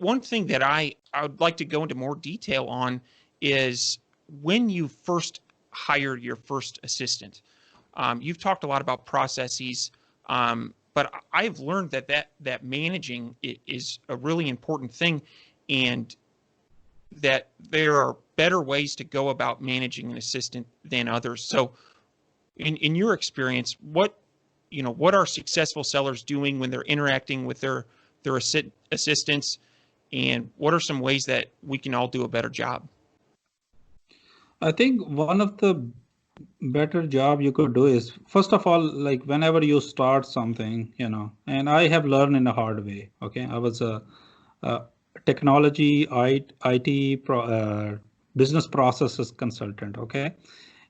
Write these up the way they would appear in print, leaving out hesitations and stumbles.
one thing that I would like to go into more detail on is when you first hired your first assistant. You've talked a lot about processes, but I've learned that managing is a really important thing, and that there are better ways to go about managing an assistant than others. So, in your experience, what are successful sellers doing when they're interacting with their assistants, and what are some ways that we can all do a better job? I think one of the better job you could do is, first of all, like whenever you start something, and I have learned in a hard way. Okay, I was a technology IT business processes consultant. Okay,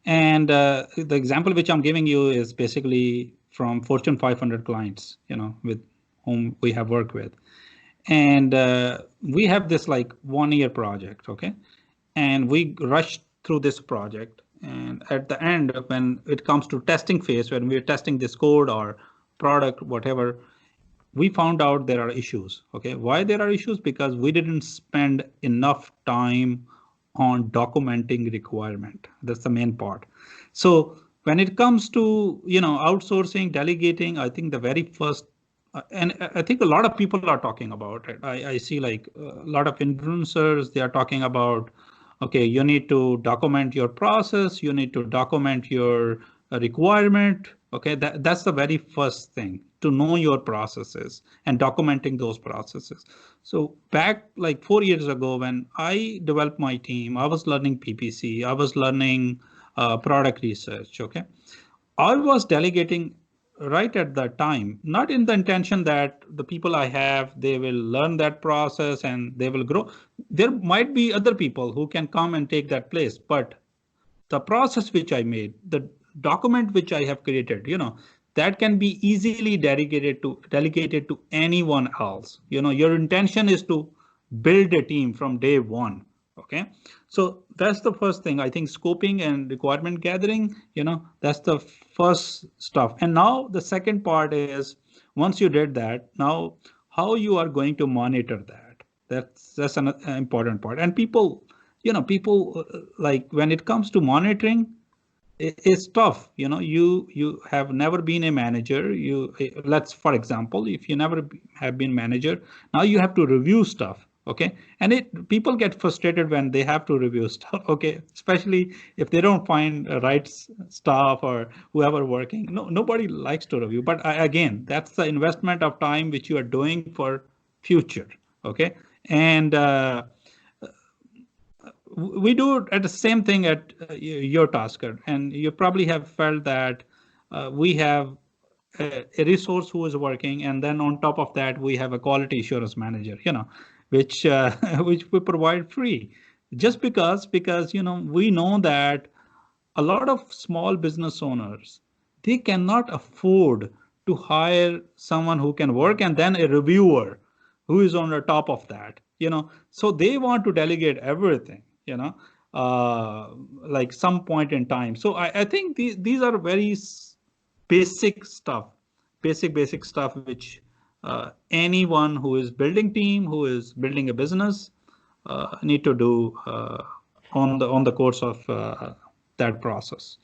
and the example which I'm giving you is basically from Fortune 500 clients, with whom we have worked with, and we have this like 1 year project. Okay, and we rushed through this project, and at the end, when it comes to testing phase, when we're testing this code or product, whatever, we found out there are issues. Okay, why there are issues? Because we didn't spend enough time on documenting requirement. That's the main part. So when it comes to outsourcing, delegating, I think the very first, and I think a lot of people are talking about it. I see like a lot of influencers, they are talking about, okay, you need to document your process, you need to document your requirement. Okay, that's the very first thing, to know your processes and documenting those processes. So back like 4 years ago, when I developed my team, I was learning PPC, I was learning product research. Okay, I was delegating right at that time, not in the intention that the people I have, they will learn that process and they will grow. There might be other people who can come and take that place, but the process which I made, the document which I have created, that can be easily delegated to anyone else. Your intention is to build a team from day one. Okay, so that's the first thing. I think scoping and requirement gathering, that's the first stuff. And now the second part is, once you did that, now how you are going to monitor that. That's an important part. And people, like when it comes to monitoring, it's tough. You have never been a manager. Let's, for example, if you never have been manager, now you have to review stuff. Okay, and people get frustrated when they have to review stuff. Okay, especially if they don't find right staff or whoever working. No, nobody likes to review. But again, that's the investment of time which you are doing for future. Okay, and we do at the same thing at Urtasker, and you probably have felt that we have a resource who is working, and then on top of that we have a quality assurance manager, which which we provide free, just because we know that a lot of small business owners, they cannot afford to hire someone who can work and then a reviewer who is on the top of that, so they want to delegate everything, like some point in time. So I think these are very basic stuff, basic stuff, which anyone who is building team, who is building a business, need to do on the course of that process.